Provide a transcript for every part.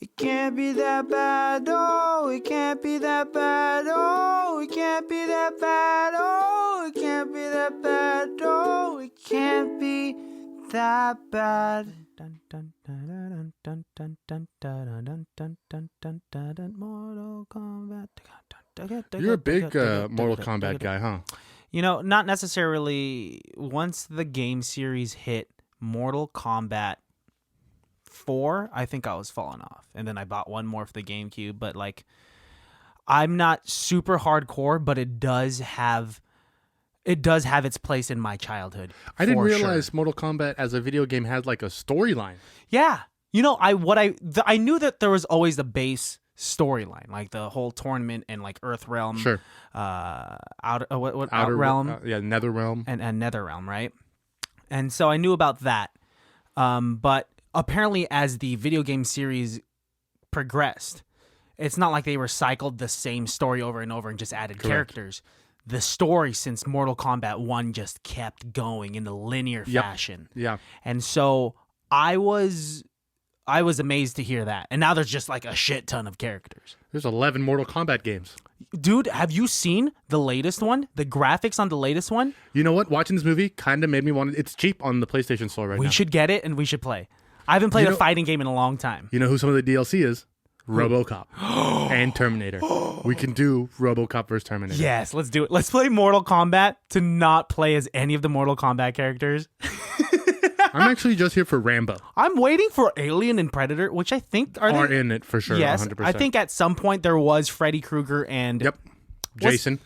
It can't be that bad, oh, it can't be that bad, oh, it can't be that bad, oh, it can't be that bad, oh, it can't be that bad. Mortal Kombat. You're a big Mortal Kombat guy, huh? You know, not necessarily. Once the game series hit Mortal Kombat 4, I think I was falling off. And then I bought one more for the GameCube. But, like, I'm not super hardcore, but it does have its place in my childhood. I didn't realize Mortal Kombat as a video game had, like, a storyline. Yeah. You know, I knew that there was always the base storyline, like the whole tournament and like Earthrealm, sure, Outer Realm, Netherrealm, and Netherrealm, right? And so I knew about that, but apparently as the video game series progressed, it's not like they recycled the same story over and over and just added characters. The story since Mortal Kombat 1 just kept going in a linear fashion. Yeah, and so I was amazed to hear that. And now there's just like a shit ton of characters. There's 11 Mortal Kombat games. Dude, have you seen the latest one? The graphics on the latest one? You know what? Watching this movie kind of made me want to... It's cheap on the PlayStation Store right now. We should get it and we should play. I haven't played a fighting game in a long time. You know who some of the DLC is? RoboCop and Terminator. We can do RoboCop versus Terminator. Yes, let's do it. Let's play Mortal Kombat to not play as any of the Mortal Kombat characters. I'm actually just here for Rambo. I'm waiting for Alien and Predator, which I think are in it for sure. Yes, 100%. I think at some point there was Freddy Krueger and Jason.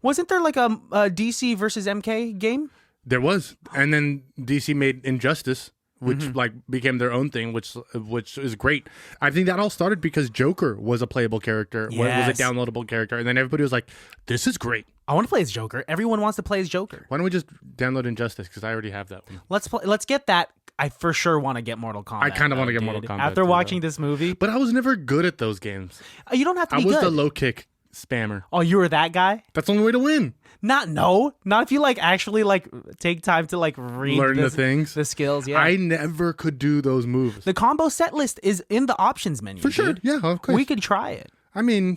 Wasn't there like a DC versus MK game? There was, and then DC made Injustice, which like became their own thing, which is great. I think that all started because Joker was a playable character, was a downloadable character, and then everybody was like, "This is great." I want to play as Joker. Everyone wants to play as Joker. Why don't we just download Injustice? Because I already have that one. Let's get that. I for sure want to get Mortal Kombat. I kind of want to get Mortal Kombat after watching this movie. But I was never good at those games. You don't have to be good. I was the low kick spammer. Oh, you were that guy? That's the only way to win. Not if you like actually like take time to like learn the things, the skills. Yeah, I never could do those moves. The combo set list is in the options menu for sure. Dude. Yeah, of course. We could try it. I mean,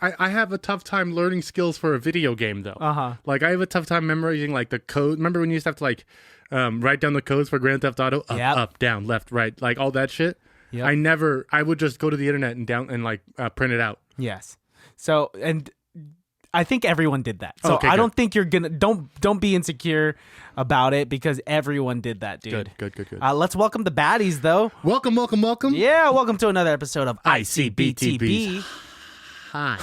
I have a tough time learning skills for a video game though. Like I have a tough time memorizing like the code. Remember when you used to have to like write down the codes for Grand Theft Auto? Up, down, left, right, like all that shit. Yep. I would just go to the internet and like print it out. Yes. So and. I think everyone did that. So okay, I don't think you're gonna don't be insecure about it because everyone did that, dude. Good. Let's welcome the baddies though. Welcome. Yeah, welcome to another episode of ICBTB. Hi.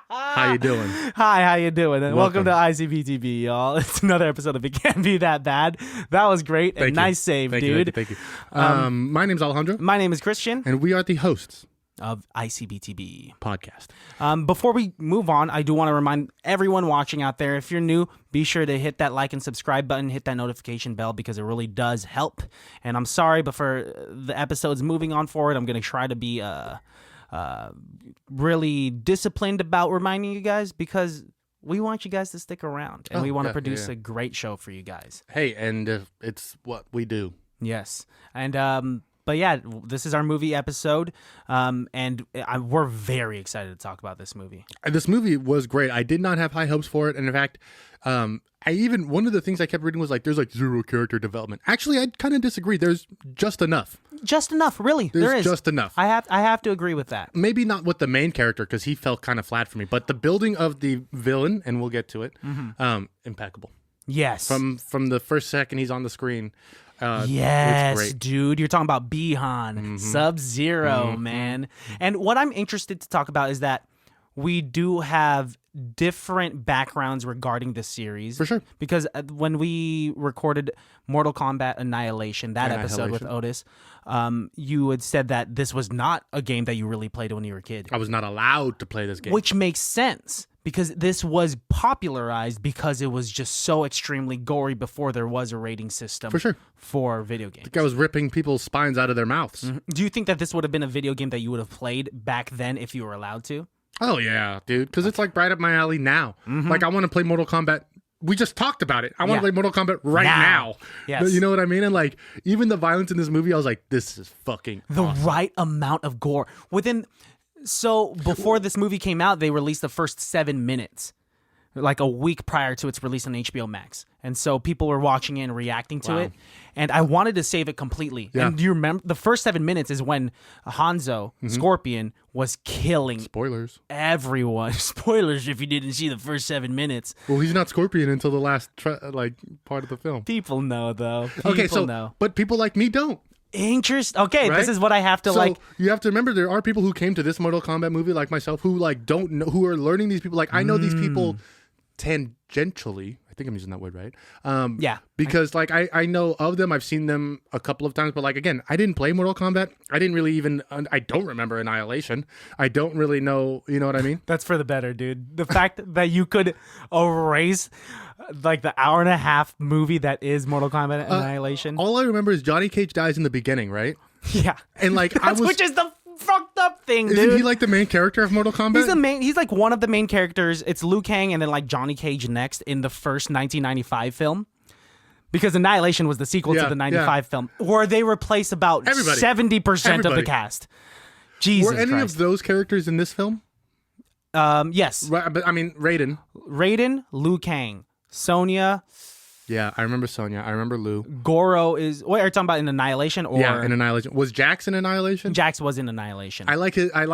How you doing? Hi, how you doing? And welcome to ICBTB, y'all. It's another episode of It Can't Be That Bad. That was great. And nice save, dude. Thank you. My name's Alejandro. My name is Christian. And we are the hosts of ICBTB podcast. Before we move on, I do want to remind everyone watching out there, if you're new, be sure to hit that like and subscribe button, hit that notification bell because it really does help. And I'm sorry, but for the episodes moving on forward, I'm going to try to be really disciplined about reminding you guys because we want you guys to stick around and we want to produce a great show for you guys. Hey, and it's what we do. Yes. And but yeah, this is our movie episode, and we're very excited to talk about this movie. This movie was great. I did not have high hopes for it, and in fact, one of the things I kept reading was like, there's like zero character development. Actually, I kind of disagree. There's just enough. Just enough, really. There is just enough. I have to agree with that. Maybe not with the main character because he felt kind of flat for me, but the building of the villain, and we'll get to it, impeccable. Yes. From the first second he's on the screen. Yes, dude. You're talking about Bihan, Sub-Zero, man. And what I'm interested to talk about is that we do have different backgrounds regarding the series. For sure. Because when we recorded Mortal Kombat Annihilation, that episode with Otis, you had said that this was not a game that you really played when you were a kid. I was not allowed to play this game. Which makes sense. Because this was popularized because it was just so extremely gory before there was a rating system for video games. The guy was ripping people's spines out of their mouths. Do you think that this would have been a video game that you would have played back then if you were allowed to? Oh, yeah, dude. Because it's like right up my alley now. Like, I want to play Mortal Kombat we just talked about it. I want to play Mortal Kombat right now. Yes. You know what I mean? And like, even the violence in this movie, I was like, this is fucking awesome. Right amount of gore. Before this movie came out, they released the first 7 minutes, like a week prior to its release on HBO Max. And so people were watching it and reacting to it. And I wanted to save it completely. Yeah. And do you remember the first 7 minutes is when Hanzo, Scorpion, was killing spoilers everyone. Spoilers if you didn't see the first 7 minutes. Well, he's not Scorpion until the last part of the film. People know, though. But people like me don't. Okay, right? This is what I have to like. You have to remember there are people who came to this Mortal Kombat movie like myself who like don't know, who are learning these people. Like I know these people tangentially. I think I'm using that word right. Yeah. Because like I know of them. I've seen them a couple of times, but like again, I didn't play Mortal Kombat. I didn't really even. I don't remember Annihilation. I don't really know. You know what I mean? That's for the better, dude. The fact that you could erase like the hour and a half movie that is Mortal Kombat Annihilation. All I remember is Jonny Cage dies in the beginning, right? Yeah. And like which is the fucked up thing, dude. Isn't he like the main character of Mortal Kombat? He's like one of the main characters. It's Liu Kang and then like Jonny Cage next in the first 1995 film. Because Annihilation was the sequel to the 95 film, where they replace about 70% of the cast. Jesus Christ. Were any of those characters in this film? Yes. Right, but I mean, Raiden, Liu Kang, Sonya. Yeah, I remember Sonya. I remember Liu. Goro is... Wait, are you talking about in Annihilation? Or... Yeah, in Annihilation. Was Jax in Annihilation? Jax was in Annihilation. I like it. I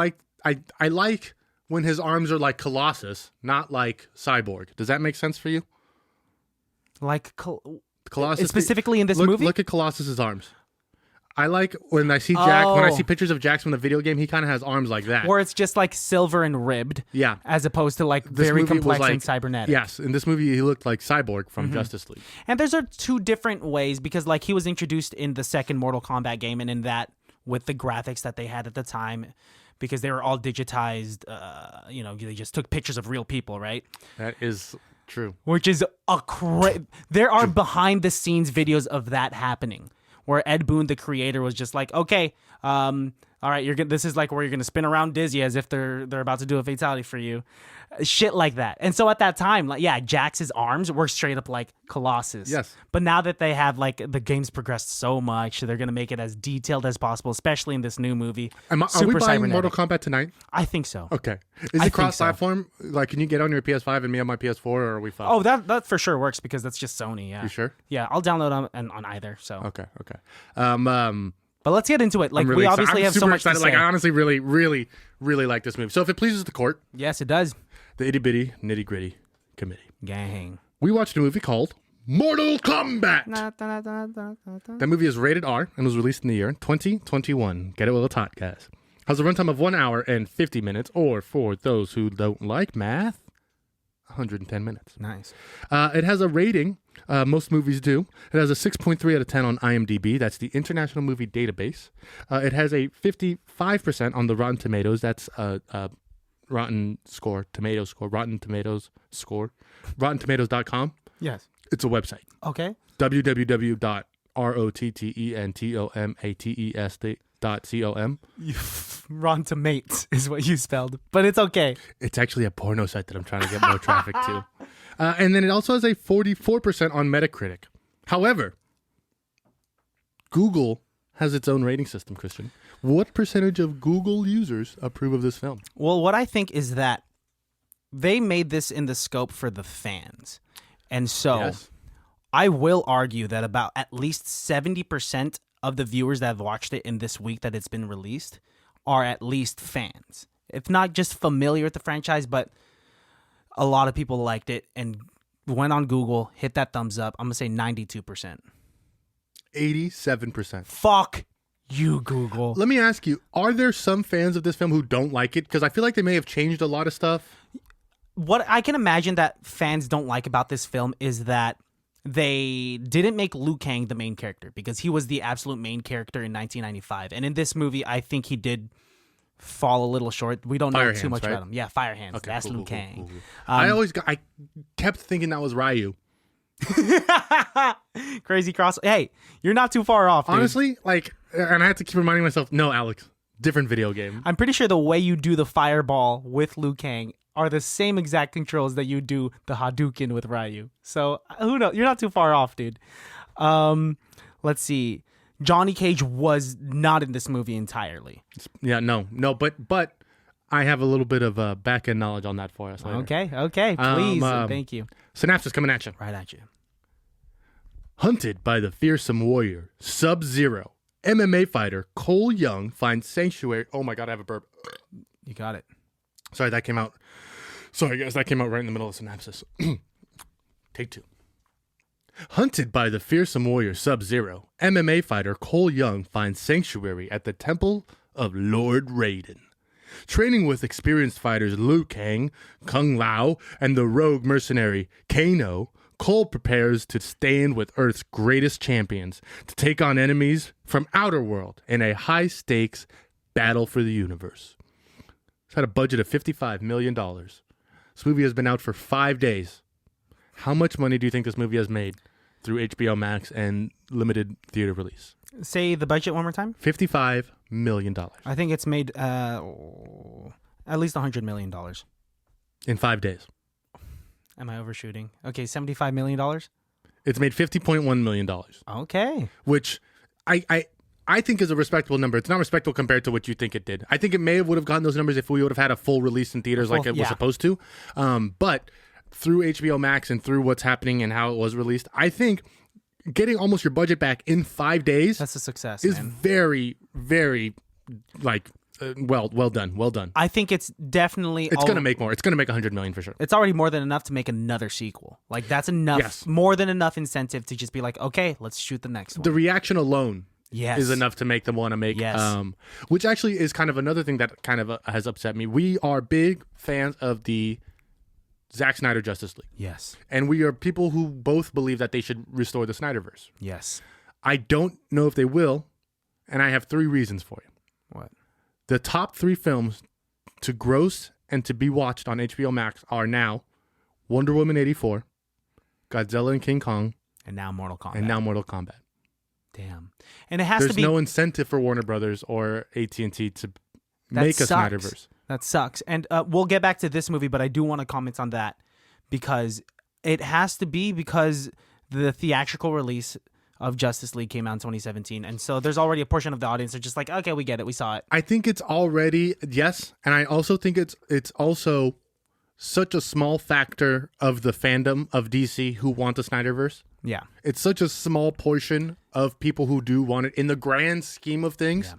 like when his arms are like Colossus, not like Cyborg. Does that make sense for you? Like... Colossus... Specifically in this movie? Look at Colossus's arms. I like when I see Jax, when I see pictures of Jax from the video game, he kind of has arms like that. Where it's just like silver and ribbed. Yeah. As opposed to like very complex and cybernetic. Yes. In this movie, he looked like Cyborg from Justice League. And there's two different ways because like he was introduced in the second Mortal Kombat game and in that with the graphics that they had at the time because they were all digitized, they just took pictures of real people, right? That is true. Which is there are behind the scenes videos of that happening. Where Ed Boon, the creator, was just like, okay, all right, this is like where you're gonna spin around dizzy as if they're about to do a fatality for you, shit like that. And so at that time, like, yeah, Jax's arms were straight up like Colossus. Yes. But now that they have like the game's progressed so much, they're gonna make it as detailed as possible, especially in this new movie. Are we buying Mortal Kombat tonight? I think so. Okay. Is it cross-platform? So. Like, can you get on your PS5 and me on my PS4, or are we fine? Oh, that for sure works because that's just Sony. Yeah. You sure? Yeah, I'll download on either. So. Okay. But let's get into it. Like really we obviously have so much excited. to say. Like I honestly really, really, really like this movie. So if it pleases the court, yes, it does. The itty bitty nitty gritty committee. Gang. We watched a movie called Mortal Kombat. That movie is rated R and was released in the year 2021. Get it while it's hot, guys. Has a runtime of 1 hour and 50 minutes, or for those who don't like math, 110 minutes. Nice. It has a rating. Most movies do. It has a 6.3 out of 10 on IMDb. That's the International Movie Database. It has a 55% on the Rotten Tomatoes. That's Rotten Tomatoes score. RottenTomatoes.com. Yes. It's a website. Okay. www.rottentomates.com. Rotten Tomatoes is what you spelled, but it's okay. It's actually a porno site that I'm trying to get more traffic to. And then it also has a 44% on Metacritic. However, Google has its own rating system, Christian. What percentage of Google users approve of this film? Well, what I think is that they made this in the scope for the fans. And so I will argue that about at least 70% of the viewers that have watched it in this week that it's been released are at least fans. If not just familiar with the franchise, but a lot of people liked it and went on Google, hit that thumbs up. I'm going to say 92%. 87%. Fuck you, Google. Let me ask you, are there some fans of this film who don't like it? Because I feel like they may have changed a lot of stuff. What I can imagine that fans don't like about this film is that they didn't make Liu Kang the main character because he was the absolute main character in 1995. And in this movie, I think he did fall a little short. We don't know too much about him. Yeah, Fire Hands. Okay, that's Liu Kang. Cool. I kept thinking that was Ryu. Crazy cross. Hey, you're not too far off, dude. Honestly, and I had to keep reminding myself, no, Alex, different video game. I'm pretty sure the way you do the fireball with Liu Kang are the same exact controls that you do the Hadouken with Ryu. So who knows? You're not too far off, dude. Let's see. Jonny Cage was not in this movie entirely. Yeah, no, but I have a little bit of back end knowledge on that for us later. Okay, please, thank you. Synapses coming at you. Right at you. Hunted by the fearsome warrior Sub-Zero, MMA fighter Cole Young finds sanctuary. Oh my God, I have a burp. You got it. Sorry, that came out. Sorry, guys, that came out right in the middle of synapsis. Take two. Hunted by the fearsome warrior Sub-Zero, MMA fighter Cole Young finds sanctuary at the temple of Lord Raiden. Training with experienced fighters Liu Kang, Kung Lao, and the rogue mercenary Kano, Cole prepares to stand with Earth's greatest champions to take on enemies from outer world in a high-stakes battle for the universe. It's had a budget of $55 million. This movie has been out for 5 days. How much money do you think this movie has made through HBO Max and limited theater release? Say the budget one more time. $55 million. I think it's made at least $100 million. In 5 days. Am I overshooting? Okay, $75 million? It's made $50.1 million. Okay. Which I think is a respectable number. It's not respectable compared to what you think it did. I think it would have gotten those numbers if we would have had a full release in theaters like it was supposed to. But through HBO Max and through what's happening and how it was released, I think getting almost your budget back in 5 days, that's a success. Is very, very well done. I think it's definitely it's going to make more. It's going to make $100 million for sure. It's already more than enough to make another sequel. Like that's enough, yes. More than enough incentive to just be like, okay, let's shoot the next one. The reaction alone. Yes. Is enough to make them want to make, which actually is kind of another thing that kind of has upset me. We are big fans of the Zack Snyder Justice League. Yes. And we are people who both believe that they should restore the Snyderverse. Yes. I don't know if they will, and I have 3 reasons for you. What? The top 3 films to gross and to be watched on HBO Max are now Wonder Woman 84, Godzilla and King Kong, and now Mortal Kombat. Damn. And it has There's to be... no incentive for Warner Brothers or AT&T to make a Snyderverse. That sucks. And we'll get back to this movie, but I do want to comment on that because it has to be because the theatrical release of Justice League came out in 2017. And so there's already a portion of the audience that are just like, okay, we get it. We saw it. I think it's already, yes. And I also think it's also such a small factor of the fandom of DC who want the Snyderverse. Yeah. It's such a small portion of people who do want it in the grand scheme of things. Yeah.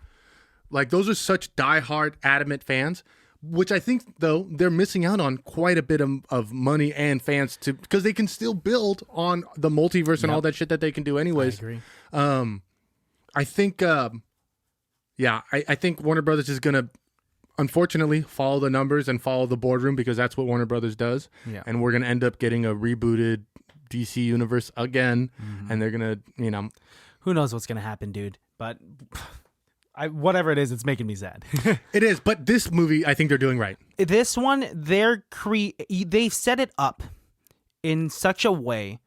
Like those are such diehard, adamant fans, which I think though they're missing out on quite a bit of money and fans to because they can still build on the multiverse and all that shit that they can do anyways. I agree. I think, I think Warner Brothers is gonna unfortunately follow the numbers and follow the boardroom because that's what Warner Brothers does. Yeah. And we're gonna end up getting a rebooted DC universe again, and they're gonna, who knows what's gonna happen, dude? But whatever it is, it's making me sad. It is, but this movie, I think they're doing right. This one, they set it up in such a way,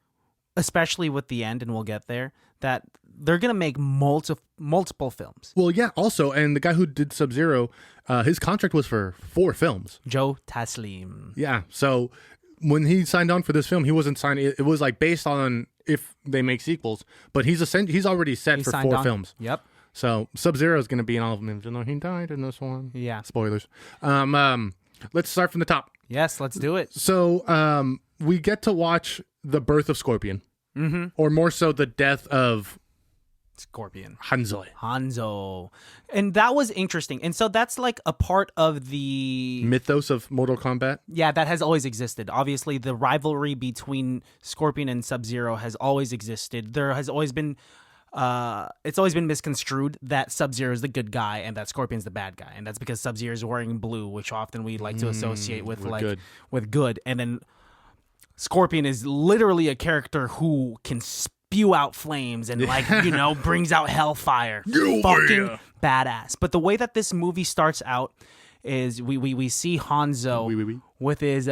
especially with the end, and we'll get there, that they're gonna make multiple films. Well, yeah. Also, and the guy who did Sub-Zero, his contract was for 4 films. Joe Taslim. Yeah. So when he signed on for this film, he wasn't signed. It was like based on if they make sequels, but he's already set for 4 films. Yep. So Sub-Zero is going to be in all of them. Even though he died in this one. Yeah. Spoilers. Let's start from the top. Yes, let's do it. So we get to watch the birth of Scorpion, or more so the death of Scorpion. Hanzo. And that was interesting. And so that's like a part of the mythos of Mortal Kombat. Yeah, that has always existed. Obviously, the rivalry between Scorpion and Sub-Zero has always existed. There has always been it's always been misconstrued that Sub-Zero is the good guy and that Scorpion's the bad guy. And that's because Sub-Zero is wearing blue, which often we like to associate with good. And then Scorpion is literally a character who can spew out flames and brings out hellfire. Fucking badass. But the way that this movie starts out is we see Hanzo with his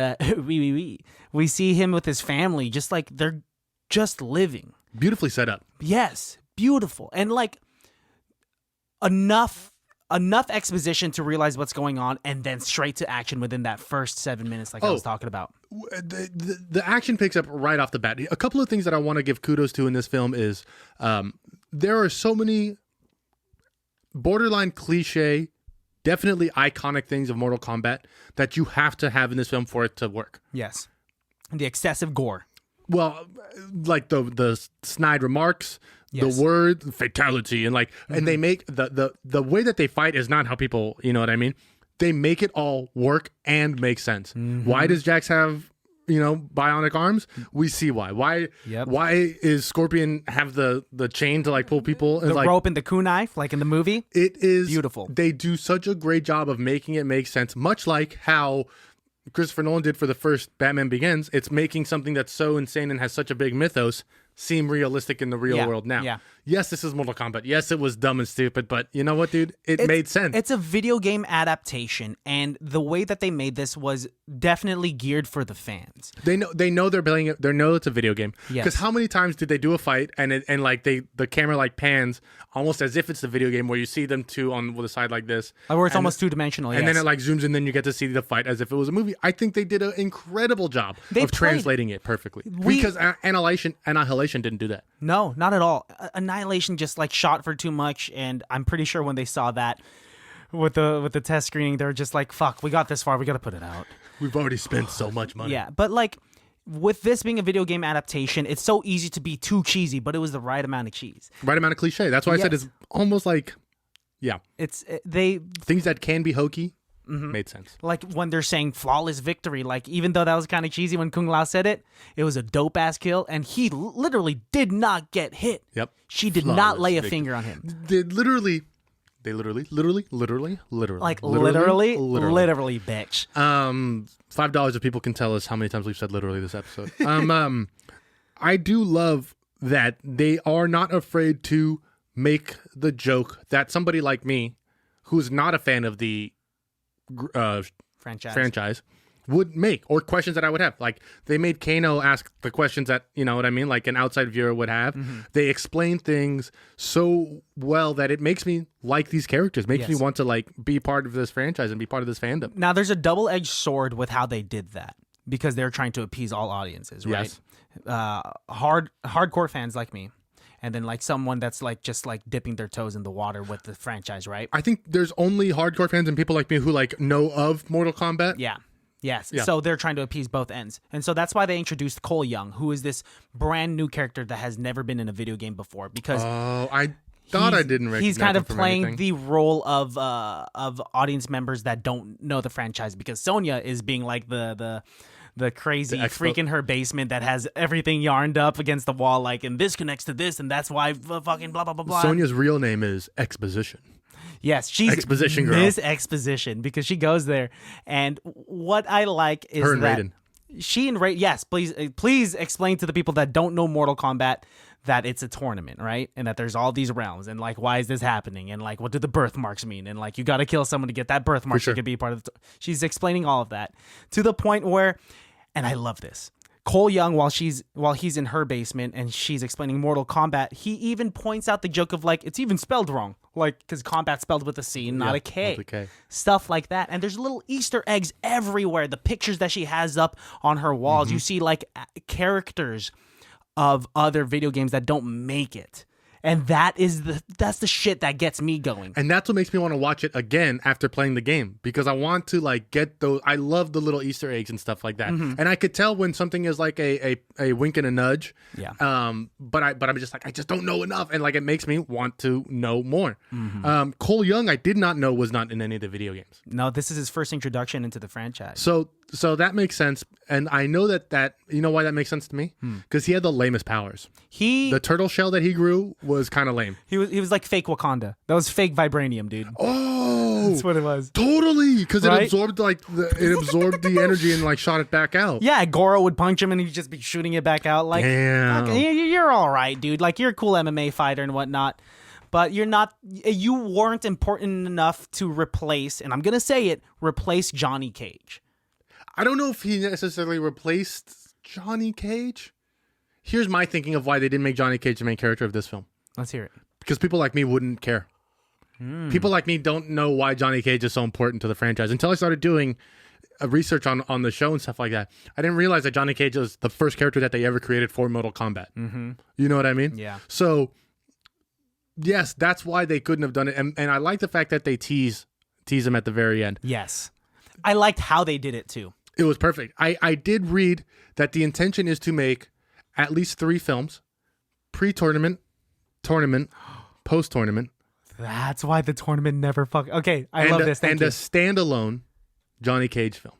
we see him with his family, just like they're just living. Beautifully set up. Yes, beautiful. And like enough enough exposition to realize what's going on, and then straight to action within that first 7 minutes, like I was talking about. The action picks up right off the bat. A couple of things that I want to give kudos to in this film is there are so many borderline cliche, definitely iconic things of Mortal Kombat that you have to have in this film for it to work. Yes. The excessive gore. Well, like the snide remarks, yes. the word fatality, and like, and they make the way that they fight is not how people, you know what I mean? They make it all work and make sense. Why does Jax have, bionic arms? We see why. Why is Scorpion have the chain to like pull people? And the like, rope and the kunai knife, like in the movie? It is beautiful. They do such a great job of making it make sense, much like how Christopher Nolan did for the first Batman Begins. It's making something that's so insane and has such a big mythos seem realistic in the real world now. Yeah. Yes, this is Mortal Kombat. Yes, it was dumb and stupid, but you know what, dude? It made sense. It's a video game adaptation, and the way that they made this was definitely geared for the fans. They know they're playing it. They know it's a video game. Yes. Because how many times did they do a fight and the camera like pans almost as if it's the video game where you see them two on the side like this, or it's almost two-dimensional. And then it like zooms in, then you get to see the fight as if it was a movie. I think they did an incredible job of translating it perfectly. Because Annihilation didn't do that. No, not at all. Annihilation just like shot for too much, and I'm pretty sure when they saw that with the test screening, they're just like, "Fuck, we got this far, we got to put it out. We've already spent so much money." Yeah, but like with this being a video game adaptation, it's so easy to be too cheesy, but it was the right amount of cheese, right amount of cliche. That's why I said it's almost like, things that can be hokey. Made sense. Like when they're saying flawless victory, like even though that was kind of cheesy when Kung Lao said it, it was a dope ass kill, and he literally did not get hit. Yep. She did not lay a finger on him. They literally, literally, bitch. $5 if people can tell us how many times we've said literally this episode. I do love that they are not afraid to make the joke that somebody like me, who's not a fan of the franchise would make, or questions that I would have. Like they made Kano ask the questions that, you know what I mean, like an outside viewer would have. They explain things so well that it makes me like these characters, makes me want to like be part of this franchise and be part of this fandom. Now there's a double-edged sword with how they did that, because they're trying to appease all audiences, right? Yes. Hardcore fans like me, and then like someone that's like just like dipping their toes in the water with the franchise, right? I think there's only hardcore fans and people like me who like know of Mortal Kombat. Yeah. Yes. Yeah. So they're trying to appease both ends. And so that's why they introduced Cole Young, who is this brand new character that has never been in a video game before, because I thought I didn't recognize he's kind of him from playing anything. the role of audience members that don't know the franchise, because Sonya is being like the crazy freak in her basement that has everything yarned up against the wall, like, and this connects to this, and that's why fucking blah, blah, blah, blah. Sonya's real name is Exposition. Yes, she's Exposition girl. Miss Exposition, because she goes there. And what I like is her and that Raiden. She and Raiden, yes, please explain to the people that don't know Mortal Kombat that it's a tournament, right? And that there's all these realms, and like, why is this happening? And like, what do the birthmarks mean? And like, you got to kill someone to get that birthmark. She could be part of she's explaining all of that to the point where, and I love this, Cole Young, while he's in her basement and she's explaining Mortal Kombat, he even points out the joke of like, it's even spelled wrong, like, because combat's spelled with a C, not a K. With a K. Stuff like that. And there's little Easter eggs everywhere. The pictures that she has up on her walls, you see like characters of other video games that don't make it. And that's the shit that gets me going. And that's what makes me want to watch it again after playing the game, because I want to like get those. I love the little Easter eggs and stuff like that. And I could tell when something is like a wink and a nudge. Yeah. But I'm just like, I just don't know enough, and like it makes me want to know more. Cole Young, I did not know was not in any of the video games. No, this is his first introduction into the franchise. So that makes sense, and I know that you know why that makes sense to me, because he had the lamest powers. The turtle shell that he grew was kind of lame. He was like fake Wakanda. That was fake vibranium, dude. Oh, that's what it was. Totally, because it absorbed the energy and like shot it back out. Yeah, Goro would punch him and he'd just be shooting it back out. Like, damn, okay, you're all right, dude. Like, you're a cool MMA fighter and whatnot, but you weren't important enough to replace, and I'm gonna say it, replace Jonny Cage. I don't know if he necessarily replaced Jonny Cage. Here's my thinking of why they didn't make Jonny Cage the main character of this film. Let's hear it. Because people like me wouldn't care. People like me don't know why Jonny Cage is so important to the franchise until I started doing research on the show and stuff like that. I didn't realize that Jonny Cage was the first character that they ever created for Mortal Kombat. You know what I mean? Yeah. So, yes, that's why they couldn't have done it. And I like the fact that they tease him at the very end. Yes. I liked how they did it, too. It was perfect. I did read that the intention is to make at least 3 films, pre-tournament, tournament, post-tournament. That's why the tournament never Okay, I love this. Thank you. And a standalone Jonny Cage film.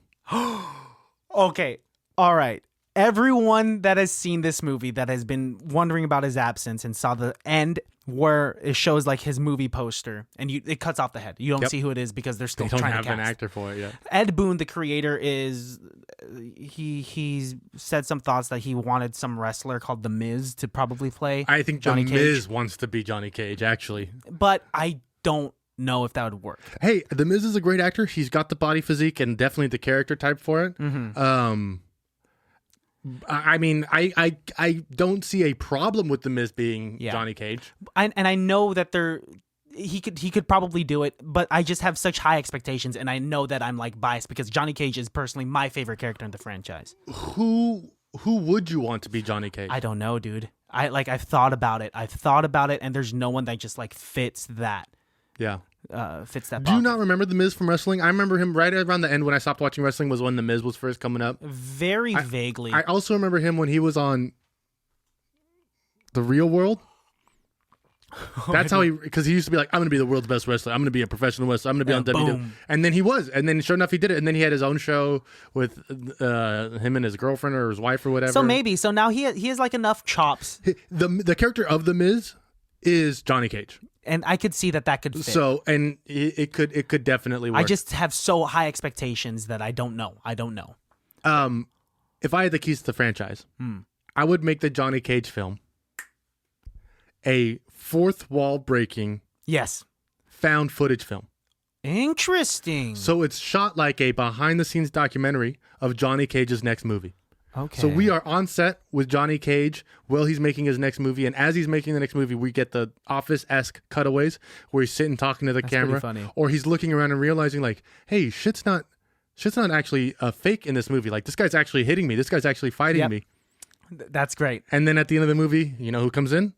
Okay, all right. Everyone that has seen this movie that has been wondering about his absence and saw the end where it shows like his movie poster and it cuts off the head. You don't see who it is because they're still trying to cast. They don't have an actor for it yet. Ed Boon, the creator, he said some thoughts that he wanted some wrestler called The Miz to probably play. I think Jonny The Miz wants to be Jonny Cage, actually. But I don't know if that would work. Hey, The Miz is a great actor. He's got the body physique and definitely the character type for it. I mean, I don't see a problem with The Miz being Jonny Cage. And I know that he could probably do it, but I just have such high expectations, and I know that I'm like biased because Jonny Cage is personally my favorite character in the franchise. Who would you want to be Jonny Cage? I don't know, dude. I've thought about it, and there's no one that just like fits that. Yeah. Fits that. Do you not remember The Miz from wrestling? I remember him right around the end when I stopped watching wrestling was when The Miz was first coming up. Very vaguely. I also remember him when he was on The Real World. That's how because he used to be like, I'm going to be the world's best wrestler. I'm going to be a professional wrestler. I'm going to be on WWE. And then he was. And then sure enough, he did it. And then he had his own show with him and his girlfriend or his wife or whatever. So now he has like enough chops. The character of The Miz is Jonny Cage. And I could see that could fit. So, and it could definitely work. I just have so high expectations that I don't know. If I had the keys to the franchise, I would make the Jonny Cage film a fourth wall breaking, found footage film. Interesting. So it's shot like a behind the scenes documentary of Jonny Cage's next movie. Okay. So we are on set with Jonny Cage while he's making his next movie, and as he's making the next movie, we get the Office-esque cutaways where he's sitting talking to the camera, pretty funny. or he's looking around and realizing like, hey, shit's not actually a fake in this movie. Like this guy's actually hitting me. This guy's actually fighting me. That's great. And then at the end of the movie, you know who comes in?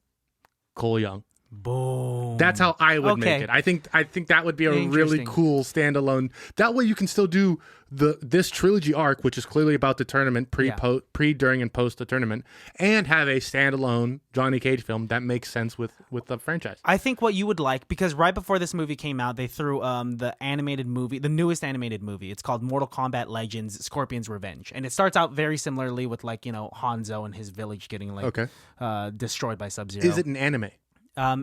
Cole Young. Boom. That's how I would make it. I think that would be a really cool standalone. That way you can still do this trilogy arc, which is clearly about the tournament, pre, during, and post the tournament, and have a standalone Jonny Cage film that makes sense with the franchise. I think what you would like, because right before this movie came out, they threw the animated movie, the newest animated movie. It's called Mortal Kombat Legends: Scorpion's Revenge, and it starts out very similarly with like Hanzo and his village getting like destroyed by Sub-Zero. Is it an anime? I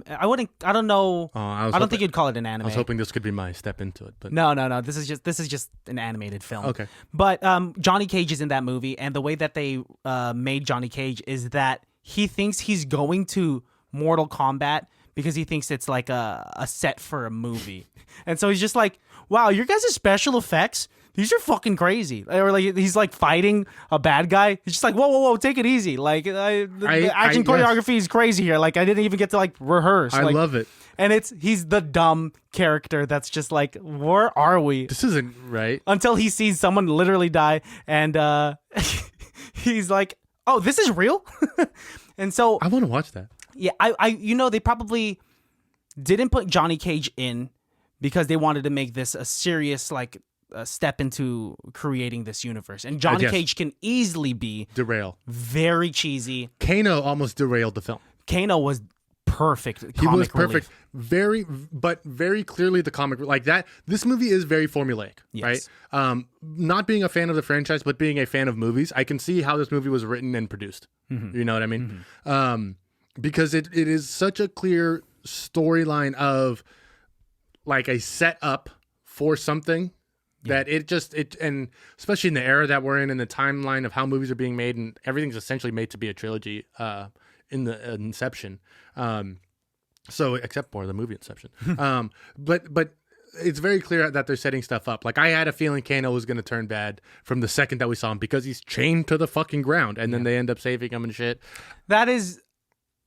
don't know. I don't think you'd call it an anime. I was hoping this could be my step into it, but no. This is just an animated film. Okay. But Jonny Cage is in that movie, and the way that they made Jonny Cage is that he thinks he's going to Mortal Kombat because he thinks it's like a set for a movie, and so he's just like, "Wow, your guys' special effects." These are fucking crazy. Or like he's like fighting a bad guy. He's just like, whoa, take it easy. Like the action choreography is crazy here. Like I didn't even get to like rehearse. I love it. And he's the dumb character that's just like, where are we? This isn't right. Until he sees someone literally die, and he's like, oh, this is real. And so I want to watch that. Yeah, I they probably didn't put Jonny Cage in because they wanted to make this a serious like. Step into creating this universe, and Jonny Cage can easily be very cheesy. Kano almost derailed the film. Kano was perfect. He was perfect. Very clearly the comic like that. This movie is very formulaic, right? Not being a fan of the franchise, but being a fan of movies, I can see how this movie was written and produced. Mm-hmm. You know what I mean? Mm-hmm. Because it is such a clear storyline of like a setup for something. That and especially in the era that we're in and the timeline of how movies are being made and everything's essentially made to be a trilogy in the inception. So except for the movie Inception. But it's very clear that they're setting stuff up. Like I had a feeling Kano was going to turn bad from the second that we saw him because he's chained to the fucking ground and then they end up saving him and shit. That is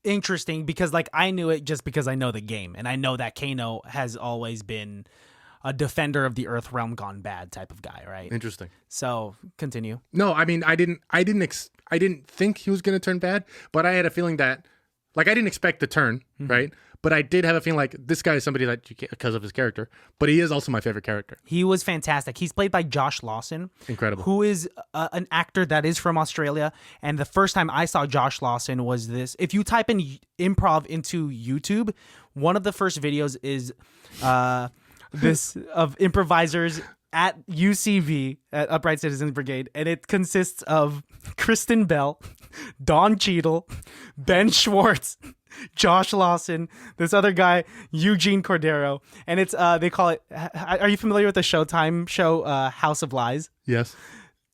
interesting because like I knew it just because I know the game, and I know that Kano has always been a defender of the Earth realm gone bad type of guy, right? Interesting. So continue. No, I mean I didn't think he was gonna turn bad, but I had a feeling that, like, I didn't expect the turn, right? But I did have a feeling like this guy is somebody that you can't, because of his character, but he is also my favorite character. He was fantastic. He's played by Josh Lawson. Incredible. Who is an actor that is from Australia. And the first time I saw Josh Lawson was this. If you type in improv into YouTube, one of the first videos is this of improvisers at UCB, at Upright Citizens Brigade, and it consists of Kristen Bell, Don Cheadle, Ben Schwartz, Josh Lawson, this other guy, Eugene Cordero, and it's they call it. Are you familiar with the Showtime show House of Lies? Yes.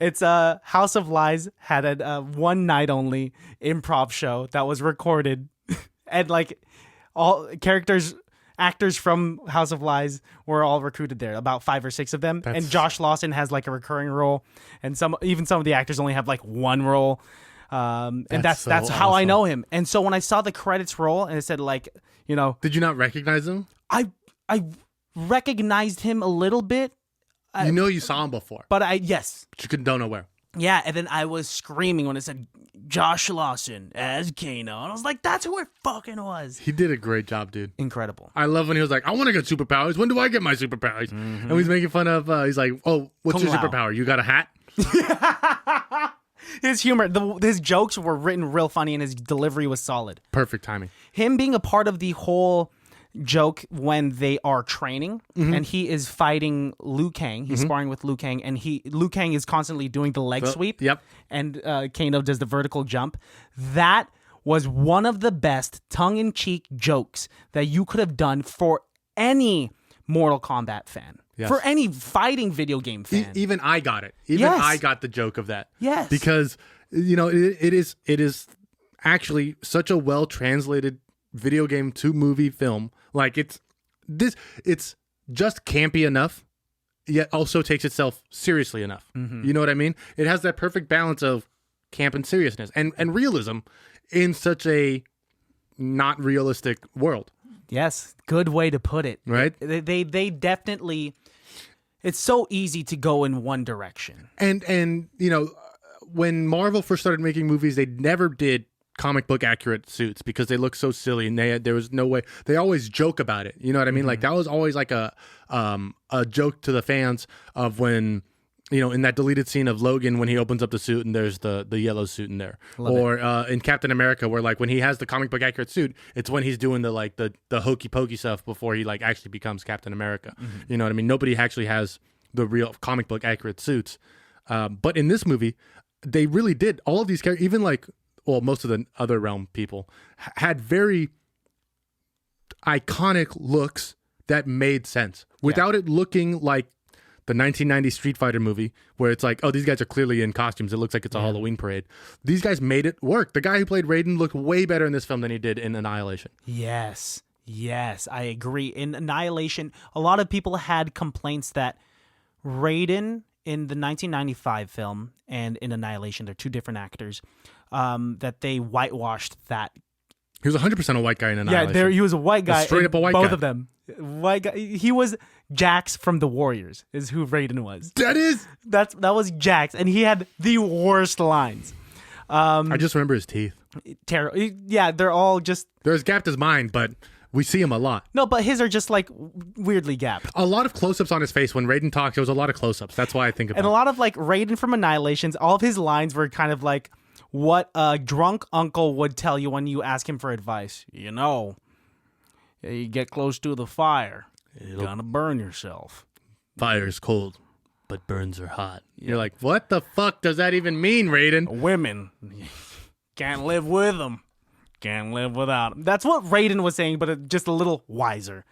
It's House of Lies had a one night only improv show that was recorded, and like all actors from House of Lies were all recruited there, about 5 or 6 of them. And Josh Lawson has like a recurring role, and some of the actors only have like one role. And that's how I know him. And so when I saw the credits roll and it said like, you know, did you not recognize him? I recognized him a little bit. You saw him before, but yes, but you don't know where. Yeah, and then I was screaming when it said Josh Lawson as Kano, and I was like, "That's who it fucking was." He did a great job, dude. Incredible. I love when he was like, "I want to get superpowers. When do I get my superpowers?" And he's making fun of. He's like, "Oh, what's your superpower? You got a hat?" His humor, his jokes were written real funny, and his delivery was solid. Perfect timing. Him being a part of the whole joke when they are training, and he is fighting Liu Kang. He's sparring with Liu Kang, and Liu Kang is constantly doing the leg sweep. Yep. And Kano does the vertical jump. That was one of the best tongue-in-cheek jokes that you could have done for any Mortal Kombat fan. Yes. For any fighting video game fan. Even I got it. I got the joke of that. Yes. Because, it is actually such a well-translated video game to movie film. Like, it's just campy enough, yet also takes itself seriously enough. You know what I mean? It has that perfect balance of camp and seriousness and realism in such a not realistic world. Yes, good way to put it. Right? They definitely. It's so easy to go in one direction. And when Marvel first started making movies, they never did comic book accurate suits because they look so silly, and there was no way. They always joke about it. You know what I mean? Like, that was always like a joke to the fans of when, in that deleted scene of Logan when he opens up the suit and there's the yellow suit in there. In Captain America where like when he has the comic book accurate suit, it's when he's doing the hokey pokey stuff before he like actually becomes Captain America. You know what I mean? Nobody actually has the real comic book accurate suits. But in this movie, they really did. All of these characters, even like, well, most of the other realm people had very iconic looks that made sense without it looking like the 1990 Street Fighter movie where it's like, oh, these guys are clearly in costumes. It looks like it's a Halloween parade. These guys made it work. The guy who played Raiden looked way better in this film than he did in Annihilation. Yes, I agree. In Annihilation, a lot of people had complaints that Raiden in the 1995 film and in Annihilation, they're two different actors, that they whitewashed that. He was 100% a white guy in Annihilation. Yeah, he was a white guy. Straight up a white guy. Both of them. White guy. He was Jax from the Warriors, is who Raiden was. That was Jax, and he had the worst lines. I just remember his teeth. Terrible. Yeah, they're all just. They're as gapped as mine, but we see him a lot. No, but his are just like weirdly gapped. A lot of close-ups on his face when Raiden talks. There was a lot of close-ups. That's why I think about it. And a lot of like Raiden from Annihilations. All of his lines were kind of like what a drunk uncle would tell you when you ask him for advice. You get close to the fire, you're gonna burn yourself. Fire's cold, but burns are hot. You're like, what the fuck does that even mean, Raiden? Women, can't live with them, can't live without them. That's what Raiden was saying, but just a little wiser.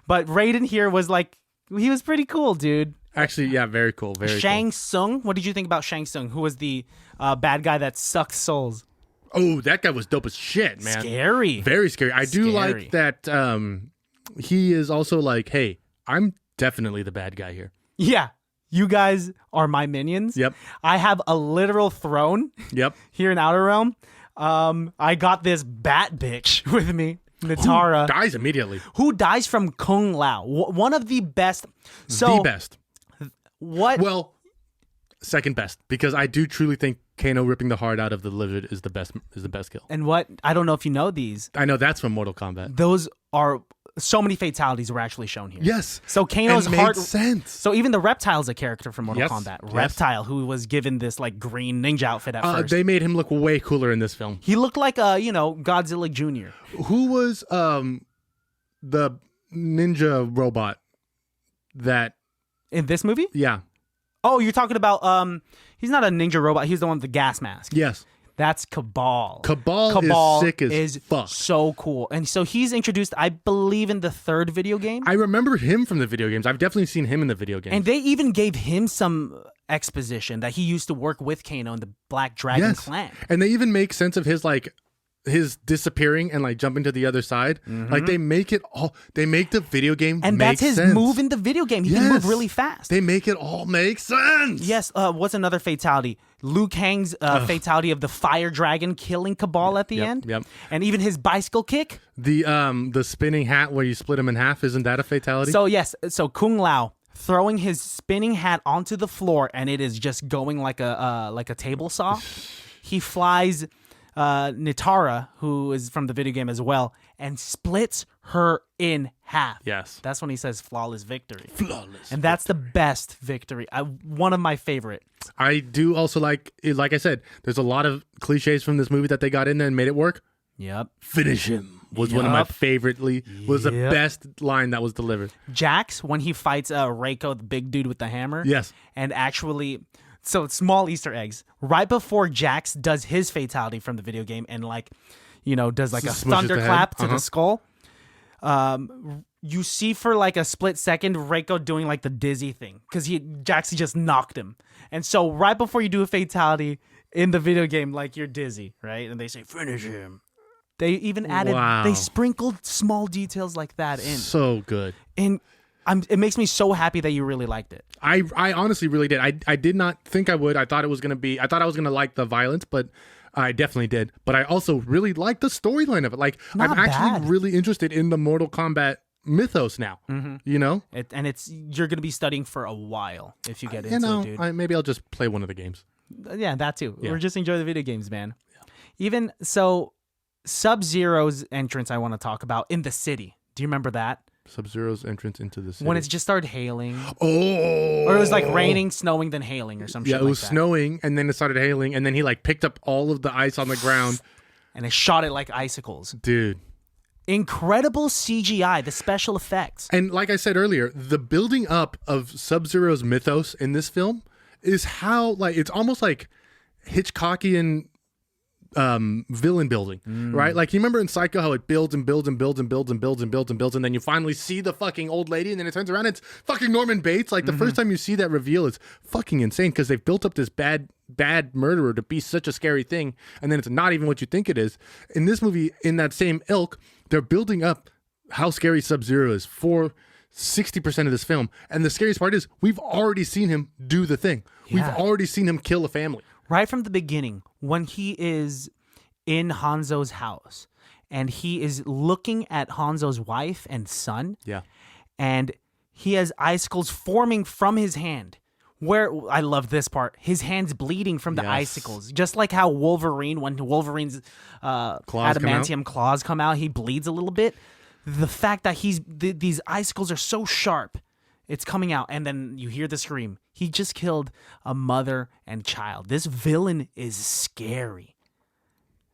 But Raiden here was like, he was pretty cool, dude. Actually, yeah, very cool. Shang Tsung. What did you think about Shang Tsung, who was the bad guy that sucked souls? Oh, that guy was dope as shit, man. Scary. Very scary. I do like that he is also like, hey, I'm definitely the bad guy here. Yeah. You guys are my minions. Yep. I have a literal throne. Yep. Here in Outer Realm. I got this bat bitch with me, Nitara. Who dies immediately. Who dies from Kung Lao. One of the best. The best. What? Well, second best. Because I do truly think Kano ripping the heart out of the lizard is the best kill. And what? I don't know if you know these. I know that's from Mortal Kombat. Those are... So many fatalities were actually shown here. Yes. So Kano's heart made sense. So even the Reptile's a character from Mortal Kombat. Yes. Reptile, who was given this like green ninja outfit at first. They made him look way cooler in this film. He looked like a Godzilla Jr. Who was the ninja robot that in this movie? Yeah. Oh, you're talking about he's not a ninja robot. He's the one with the gas mask. Yes. That's Cabal. Cabal is sick as fuck. So cool. And so he's introduced, I believe, in the third video game. I remember him from the video games. I've definitely seen him in the video games. And they even gave him some exposition that he used to work with Kano in the Black Dragon clan. And they even make sense of his disappearing and like jumping to the other side. Like they make the video game and make that's his sense. Move in the video game. He can move really fast. They make it all make sense. Yes. What's another fatality? Liu Kang's fatality of the fire dragon killing Cabal at the end. Yep. And even his bicycle kick. The spinning hat where you split him in half, isn't that a fatality? So yes, so Kung Lao throwing his spinning hat onto the floor and it is just going like a table saw. He flies Nitara, who is from the video game as well, and splits her in half. Yes. That's when he says flawless victory. Flawless. And that's the best victory. One of my favorite. I do also like I said, there's a lot of cliches from this movie that they got in there and made it work. Yep. Finish him was one of my was the best line that was delivered. Jax, when he fights Reiko, the big dude with the hammer. Yes. And actually... So small Easter eggs. Right before Jax does his fatality from the video game and does like a thunderclap to the skull, you see for like a split second Reiko doing like the dizzy thing because Jax just knocked him. And so right before you do a fatality in the video game, like you're dizzy, right? And they say finish him. They even added, they sprinkled small details like that in. So good. And it makes me so happy that you really liked it. I honestly really did. I did not think I would. I thought I was going to like the violence, but I definitely did. But I also really liked the storyline of it. Like, I'm actually really interested in the Mortal Kombat mythos now. You know? You're going to be studying for a while if you get into it, dude. Maybe I'll just play one of the games. Yeah, that too. Yeah. Or just enjoy the video games, man. Yeah. Even so, Sub-Zero's entrance I want to talk about in the city. Do you remember that? Sub-Zero's entrance into the city. When it just started hailing. Oh! Or it was like raining, snowing, then hailing or some shit like that. Yeah, it was snowing, and then it started hailing, and then he like picked up all of the ice on the ground. And it shot it like icicles. Dude. Incredible CGI, the special effects. And like I said earlier, the building up of Sub-Zero's mythos in this film is how, like, it's almost like Hitchcockian villain building, right? Like, you remember in Psycho how it builds and builds and builds and builds and builds and builds and builds, and then you finally see the fucking old lady, and then it turns around and it's fucking Norman Bates. Like, the first time you see that reveal is fucking insane because they've built up this bad murderer to be such a scary thing, and then it's not even what you think it is. In this movie, in that same ilk, they're building up how scary Sub-Zero is for 60% of this film, and the scariest part is we've already seen him do the thing. We've already seen him kill a family. Right from the beginning, when he is in Hanzo's house and he is looking at Hanzo's wife and son, and he has icicles forming from his hand. Where I love this part, his hand's bleeding from the icicles, just like how Wolverine, when Wolverine's adamantium claws come out, he bleeds a little bit. The fact that these icicles are so sharp, it's coming out, and then you hear the scream. He just killed a mother and child. This villain is scary.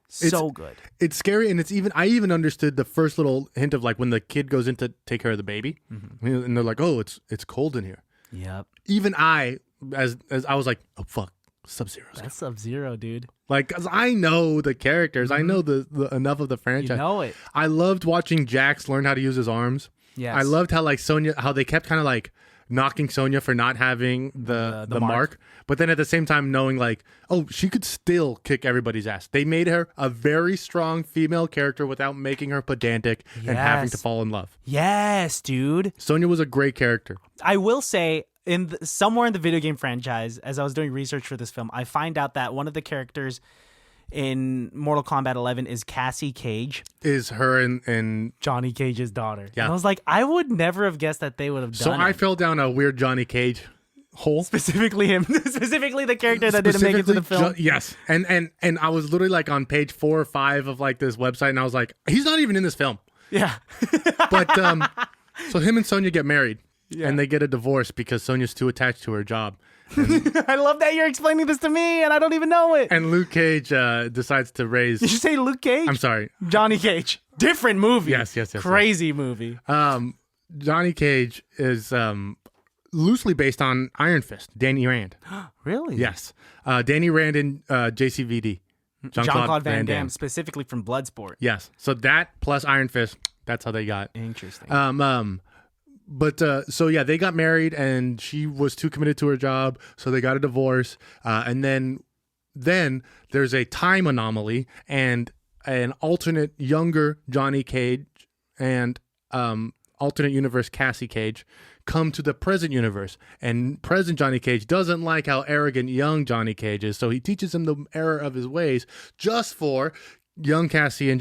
So good. It's scary, and I even understood the first little hint of like when the kid goes in to take care of the baby, and they're like, "Oh, it's cold in here." Yep. Even as I was like, "Oh fuck, Sub-Zero." That's Sub-Zero, dude. Like, cause I know the characters, I know the enough of the franchise. You know it. I loved watching Jax learn how to use his arms. Yes. I loved how like Sonya, how they kept kind of like knocking Sonya for not having the mark, but then at the same time knowing like, oh, she could still kick everybody's ass. They made her a very strong female character without making her pedantic and having to fall in love. Yes, dude. Sonya was a great character. I will say, somewhere in the video game franchise, as I was doing research for this film, I find out that one of the characters in Mortal Kombat 11 is Cassie Cage. Is her and Jonny Cage's daughter. Yeah. And I was like, I would never have guessed that they would have done So I it. fell down a weird Jonny Cage hole. Specifically him. Specifically the character that didn't make it to the film. Yes. And I was literally like on page 4 or 5 of like this website, and I was like, he's not even in this film. Yeah. But so him and Sonya get married, and they get a divorce because Sonya's too attached to her job. I love that you're explaining this to me, and I don't even know it. And Luke Cage decides to raise... Did you say Luke Cage? I'm sorry. Jonny Cage. Different movie. Yes. Crazy movie. Jonny Cage is loosely based on Iron Fist, Danny Rand. Really? Yes. Danny Rand and JCVD. Jean-Claude Van Damme, specifically from Bloodsport. Yes. So that plus Iron Fist, that's how they got. Interesting. But so yeah, they got married, and she was too committed to her job, so they got a divorce. And then there's a time anomaly, and an alternate younger Jonny Cage and alternate universe Cassie Cage come to the present universe, and present Jonny Cage doesn't like how arrogant young Jonny Cage is, so he teaches him the error of his ways, just for young Cassie and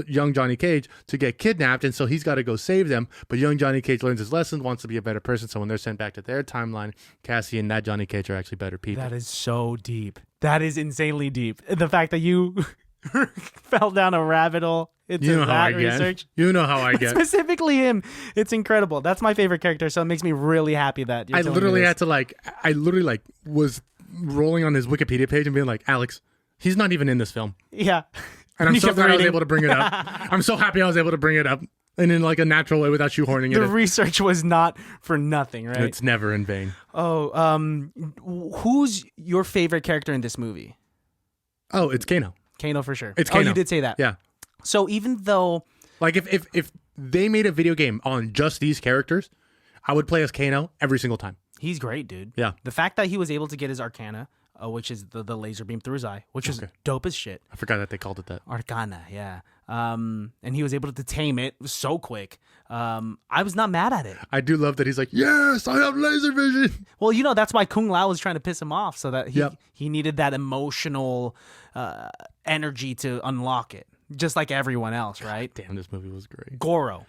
young Jonny Cage to get kidnapped, and so he's got to go save them. But young Jonny Cage learns his lesson, wants to be a better person, so when they're sent back to their timeline, Cassie and that Jonny Cage are actually better people. That is so deep. That is insanely deep. The fact that you fell down a rabbit hole into that research. You know how I get. Specifically him. It's incredible. That's my favorite character, so it makes me really happy that you're I literally was rolling on his Wikipedia page and being like, Alex, he's not even in this film. Yeah. And I'm so glad I was able to bring it up. I'm so happy I was able to bring it up, and in like a natural way without shoehorning it. The research was not for nothing, right? It's never in vain. Oh, who's your favorite character in this movie? Oh, it's Kano. Kano for sure. It's Kano. Oh, you did say that. Yeah. So even though... Like if they made a video game on just these characters, I would play as Kano every single time. He's great, dude. Yeah. The fact that he was able to get his Arcana, which is the laser beam through his eye, which is dope as shit. I forgot that they called it that. Arcana, yeah. And he was able to tame it so quick. I was not mad at it. I do love that he's like, yes, I have laser vision. Well, that's why Kung Lao was trying to piss him off, so that he needed that emotional energy to unlock it, just like everyone else, right? Damn, this movie was great. Goro's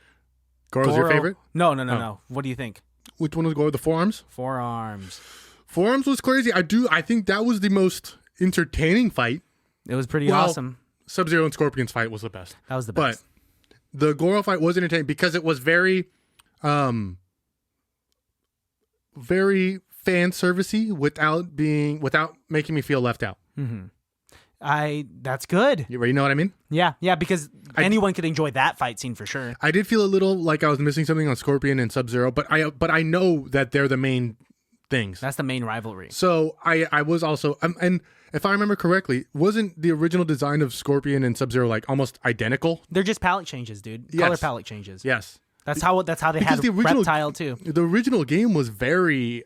your favorite? No. What do you think? Which one was Goro? The forearms? Forearms was crazy. I think that was the most entertaining fight. It was pretty awesome. Sub-Zero and Scorpion's fight was the best. That was the best. But the Goro fight was entertaining because it was very fan servicey without making me feel left out. Mm-hmm. That's good. You know what I mean? Yeah, because anyone could enjoy that fight scene for sure. I did feel a little like I was missing something on Scorpion and Sub-Zero, but I know that they're the main things. That's the main rivalry. So I was also and if I remember correctly, wasn't the original design of Scorpion and Sub-Zero like almost identical? They're just palette changes, dude. Yes. Color palette changes. Yes. That's how they had the Reptile too. The original game was very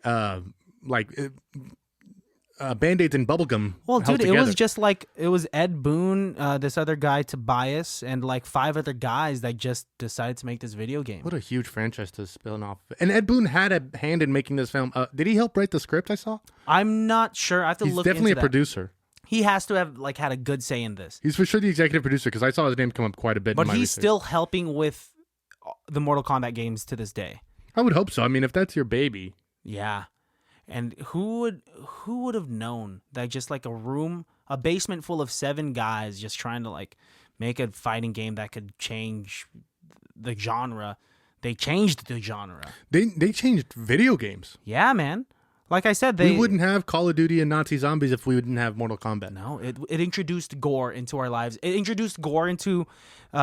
Band-Aids and bubblegum. Well, dude, it was just like it was Ed Boon, this other guy Tobias, and like 5 other guys that just decided to make this video game. What a huge franchise to spin off. And Ed Boon had a hand in making this film. Did he help write the script? I saw. I'm not sure. I have to look into that. He's definitely a producer. He has to have had a good say in this. He's for sure the executive producer because I saw his name come up quite a bit. But he's still helping with the Mortal Kombat games to this day. I would hope so. I mean, if that's your baby. Yeah. And who would have known that just like a basement full of 7 guys just trying to like make a fighting game that could change the genre. They changed the genre. They changed video games. Yeah, man. Like I said, we wouldn't have Call of Duty and Nazi zombies if we didn't have Mortal Kombat. No, it introduced gore into our lives. It introduced gore into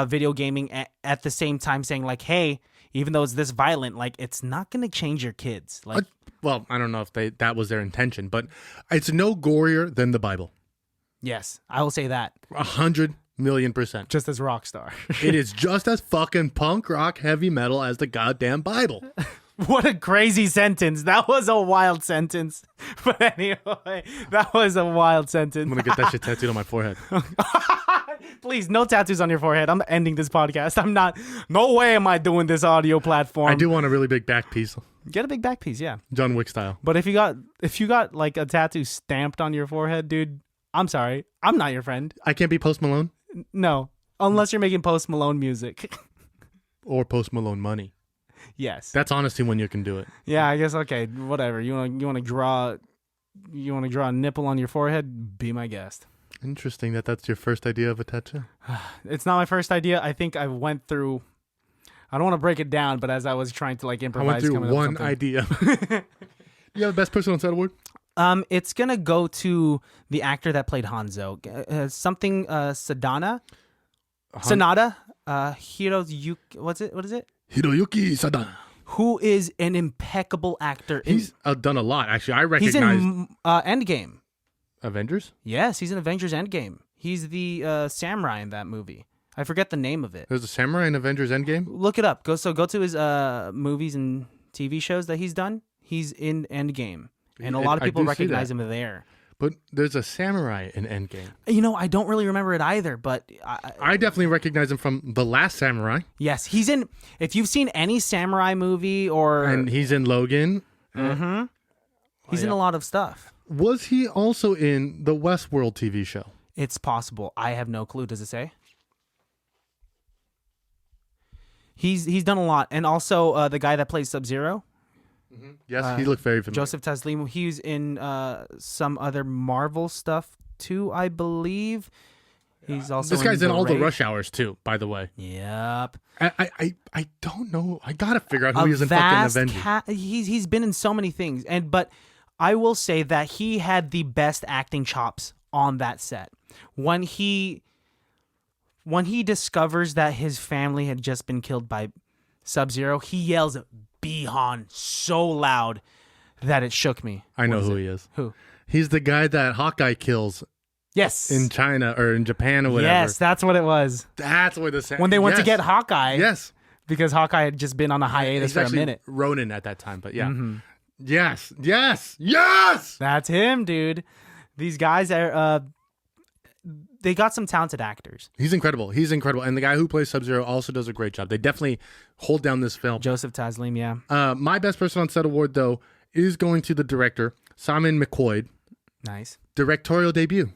video gaming at the same time saying like, hey, even though it's this violent, like it's not going to change your kids. Like, well, I don't know if that was their intention, but it's no gorier than the Bible. Yes, I will say that. 100,000,000%. Just as Rockstar. It is just as fucking punk rock heavy metal as the goddamn Bible. What a crazy sentence. That was a wild sentence. But anyway, that was a wild sentence. I'm going to get that shit tattooed on my forehead. Please, no tattoos on your forehead. I'm ending this podcast. No way am I doing this audio platform. I do want a really big back piece. Get a big back piece, yeah. John Wick style. But if you got like a tattoo stamped on your forehead, dude, I'm sorry. I'm not your friend. I can't be Post Malone? No. Unless you're making Post Malone music. Or Post Malone money. Yes. That's honestly when you can do it. Yeah, I guess, okay, whatever. You want to draw a nipple on your forehead? Be my guest. Interesting that's your first idea of a tattoo. It's not my first idea. I think I went through, I don't want to break it down, but as I was trying to like improvise. I went through one idea. You have the best person on set award? It's going to go to the actor that played Hanzo. Sadana? Sanada? Hiroyuki, what is it? Hiroyuki Sadana. Who is an impeccable actor. He's done a lot, actually. I recognize... He's in Endgame. Avengers? Yes, he's in Avengers Endgame. He's the samurai in that movie. I forget the name of it. There's a samurai in Avengers Endgame? Look it up. Go to his movies and TV shows that he's done. He's in Endgame. And a lot of people recognize him there. But there's a samurai in Endgame. I don't really remember it either, but... I definitely recognize him from The Last Samurai. Yes, he's in... If you've seen any samurai movie or... And he's in Logan. Mm-hmm. He's in a lot of stuff. Was he also in the Westworld TV show? It's possible. I have no clue. Does it say? He's done a lot. And also the guy that plays Sub-Zero. Mm-hmm. Yes, he looked very familiar. Joseph Taslim. He's in some other Marvel stuff too, I believe. He's also this guy's in all the Rush Hours too, by the way. Yep. I don't know. I gotta figure out who he is in fucking Avengers. He's been in so many things, but I will say that he had the best acting chops on that set. When he discovers that his family had just been killed by Sub-Zero, he yells Bihan so loud that it shook me. I know who he is. Who? He's the guy that Hawkeye kills. Yes. In China or in Japan or whatever. Yes, that's what it was. That's what when they went to get Hawkeye. Yes. Because Hawkeye had just been on a hiatus for a minute. Ronin at that time, but yeah. Mm-hmm. Yes. That's him, dude. These guys are they got some talented actors. He's incredible. And the guy who plays Sub-Zero also does a great job. They definitely hold down this film. Joseph Taslim, yeah. My best person on set award, though, is going to the director, Simon Mccoy. Nice. Directorial debut.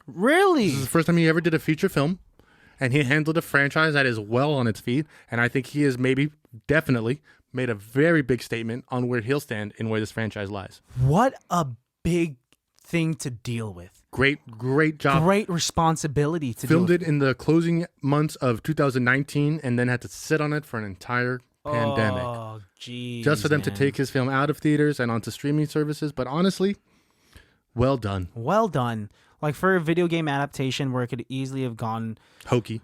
Really? This is the first time he ever did a feature film, and he handled a franchise that is well on its feet, and I think he has definitely made a very big statement on where he'll stand and where this franchise lies. What a big thing to deal with. Great job. Great responsibility to Filmed it in the closing months of 2019 and then had to sit on it for an entire pandemic. Oh, geez, just for them to take his film out of theaters and onto streaming services. But honestly, well done. Well done. Like for a video game adaptation where it could easily have gone... hokey.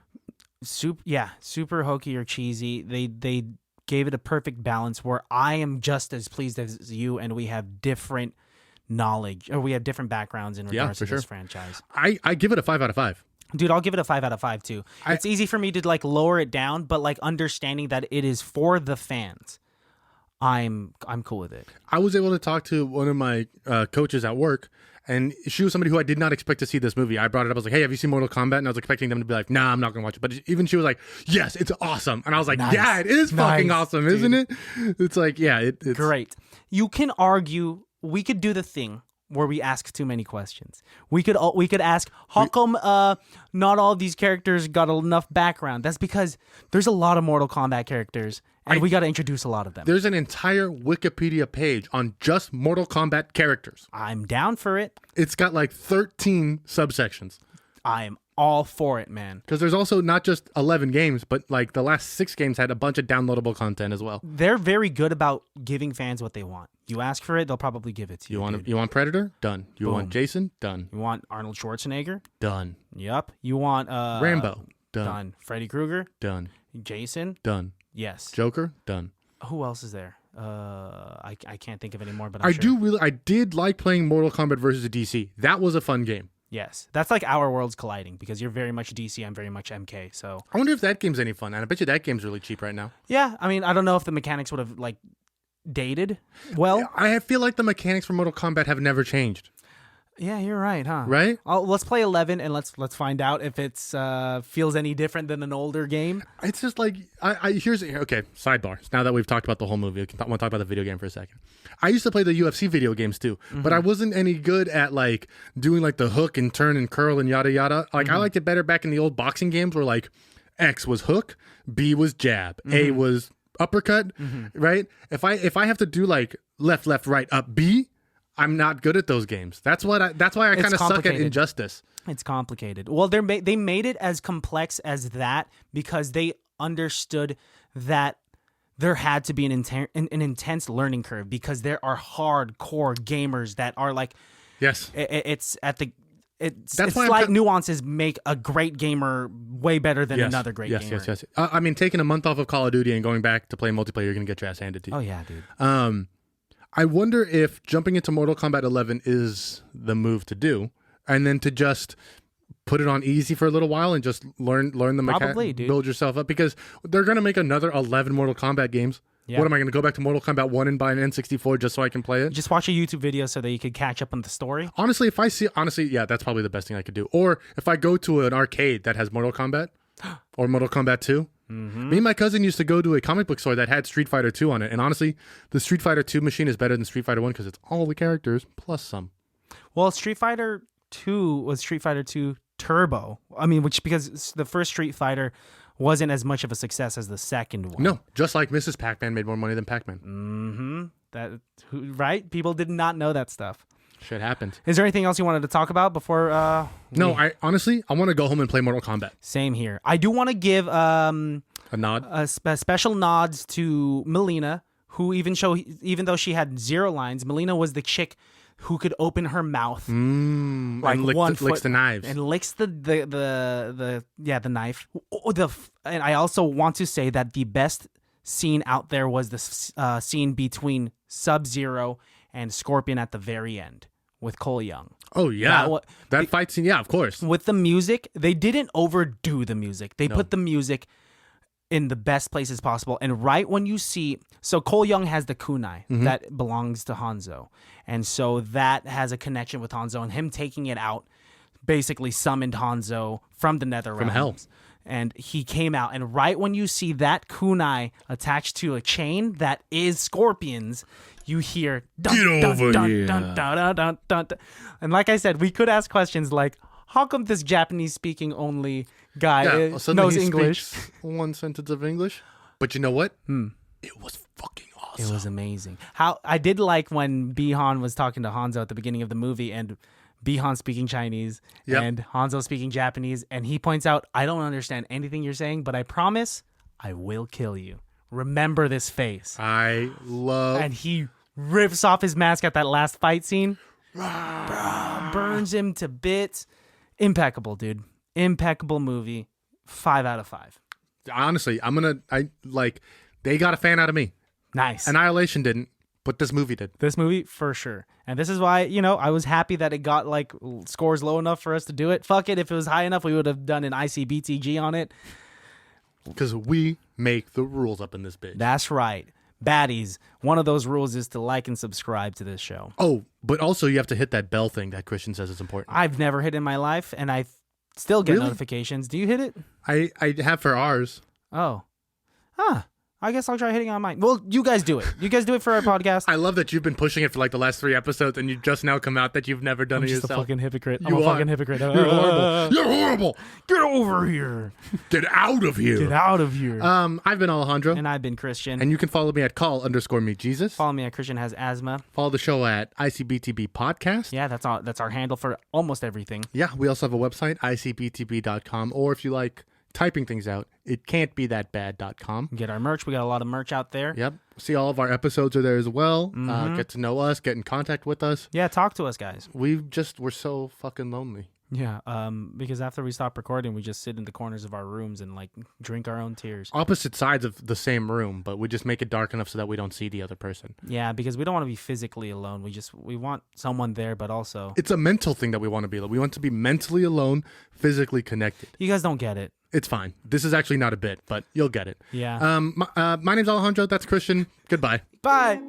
Super hokey or cheesy. They gave it a perfect balance where I am just as pleased as you, and we have different knowledge, or we have different backgrounds in regards to this franchise. I give it a 5 out of 5. Dude, I'll give it a 5 out of 5 too. It's easy for me to like lower it down, but like understanding that it is for the fans, I'm cool with it. I was able to talk to one of my coaches at work, and she was somebody who I did not expect to see this movie. I brought it up. I was like, hey, have you seen Mortal Kombat? And I was expecting them to be like, nah, I'm not going to watch it. But even she was like, yes, it's awesome. And I was like, nice. Yeah, it is fucking awesome, dude. Isn't it? It's like, yeah, it's great. You can argue, we could do the thing where we ask too many questions. We could ask, how come not all of these characters got enough background? That's because there's a lot of Mortal Kombat characters, and we got to introduce a lot of them. There's an entire Wikipedia page on just Mortal Kombat characters. I'm down for it. It's got like 13 subsections. I'm all for it, man. Because there's also not just 11 games, but like the last 6 games had a bunch of downloadable content as well. They're very good about giving fans what they want. You ask for it, they'll probably give it to you. You want Predator? Done. You want Jason? Done. You want Arnold Schwarzenegger? Done. Yep. You want Rambo? Done. Freddy Krueger? Done. Jason? Done. Yes. Joker? Done. Who else is there? I can't think of any more, but I did like playing Mortal Kombat versus DC. That was a fun game. Yes, that's like our worlds colliding because you're very much DC, I'm very much MK. So I wonder if that game's any fun. And I bet you that game's really cheap right now. Yeah, I mean, I don't know if the mechanics would have like dated well. I feel like the mechanics for Mortal Kombat have never changed. Yeah, you're right, huh? Right? Let's play 11 and let's find out if it's feels any different than an older game. It's just like okay, sidebar. Now that we've talked about the whole movie, I want to talk about the video game for a second. I used to play the UFC video games too, but I wasn't any good at like doing like the hook and turn and curl and yada yada. Like I liked it better back in the old boxing games where like X was hook, B was jab, A was uppercut, right? If I have to do like left, right, up, B, I'm not good at those games. That's why I kind of suck at Injustice. It's complicated. Well, they made it as complex as that because they understood that there had to be an intense learning curve because there are hardcore gamers that are like, yes, it's slight nuances make a great gamer way better than another great gamer. Yes. I mean, taking a month off of Call of Duty and going back to play multiplayer, you're gonna get your ass handed to you. Oh yeah, dude. I wonder if jumping into Mortal Kombat 11 is the move to do, and then to just put it on easy for a little while and just learn the mechanics, build yourself up, because they're going to make another 11 Mortal Kombat games. Yeah. What am I going to go back to Mortal Kombat 1 and buy an N64 just so I can play it? Just watch a YouTube video so that you could catch up on the story. Honestly, yeah, that's probably the best thing I could do. Or if I go to an arcade that has Mortal Kombat or Mortal Kombat 2, me and my cousin used to go to a comic book store that had Street Fighter 2 on it. And honestly, the Street Fighter 2 machine is better than Street Fighter 1 because it's all the characters plus some. Well, Street Fighter 2 was Street Fighter 2 Turbo. I mean, because the first Street Fighter wasn't as much of a success as the second one. No, just like Mrs. Pac-Man made more money than Pac-Man. Right? People did not know that stuff. Shit happened. Is there anything else you wanted to talk about before? No, I honestly want to go home and play Mortal Kombat. Same here. I do want to give a nod, a special nods to Melina, who even though she had 0 lines, Melina was the chick who could open her mouth like and licks the knives and licks the knife. And I also want to say that the best scene out there was the scene between Sub-Zero and Scorpion at the very end with Cole Young. Oh yeah, that fight scene. Yeah, of course. With the music, they didn't overdo the music. They put the music in the best places possible. And right when you see, so Cole Young has the kunai that belongs to Hanzo. And so that has a connection with Hanzo, and him taking it out basically summoned Hanzo from the nether realms. From hell. And he came out, and right when you see that kunai attached to a chain that is Scorpion's, you hear dun, get dun, over dun, here. Dun, dun, dun, dun, dun, dun. And like I said, we could ask questions like, how come this Japanese speaking only guy knows English? One sentence of English. But you know what? It was fucking awesome. It was amazing. How I did like when Bihan was talking to Hanzo at the beginning of the movie, and Bihan speaking Chinese and Hanzo speaking Japanese, and he points out, I don't understand anything you're saying, but I promise I will kill you. Remember this face. And he rips off his mask at that last fight scene. Burns him to bits. Impeccable, dude. Impeccable movie. 5 out of 5. Honestly, they got a fan out of me. Nice. Annihilation didn't, but this movie did. This movie, for sure. And this is why, I was happy that it got scores low enough for us to do it. Fuck it. If it was high enough, we would have done an ICBTG on it. Because we make the rules up in this bitch. That's right. Baddies, one of those rules is to like and subscribe to this show. Oh, but also you have to hit that bell thing that Christian says is important. I've never hit it in my life, and I still get notifications. Do you hit it? I have for ours. Oh. Huh. I guess I'll try hitting on mine. Well, you guys do it. You guys do it for our podcast. I love that you've been pushing it for the last 3 episodes, and you just now come out that you've never done it yourself. I'm just a fucking hypocrite. I'm a fucking hypocrite. You're horrible. You're horrible. Get over here. Get out of here. Get out of here. I've been Alejandro. And I've been Christian. And you can follow me at call_me_Jesus. Follow me at Christian Has Asthma. Follow the show at ICBTB Podcast. Yeah, that's our handle for almost everything. Yeah, we also have a website, ICBTB.com. Or if you like typing things out, it can't be that bad.com. Get our merch. We got a lot of merch out there. Yep. See, all of our episodes are there as well. Get to know us, get in contact with us. Yeah, talk to us, guys. We're so fucking lonely. Yeah, because after we stop recording, we just sit in the corners of our rooms and drink our own tears. Opposite sides of the same room, but we just make it dark enough so that we don't see the other person. Yeah, because we don't want to be physically alone. We want someone there, but also it's a mental thing that we want to be. We want to be mentally alone, physically connected. You guys don't get it. It's fine. This is actually not a bit, but you'll get it. Yeah. My name's Alejandro. That's Christian. Goodbye. Bye.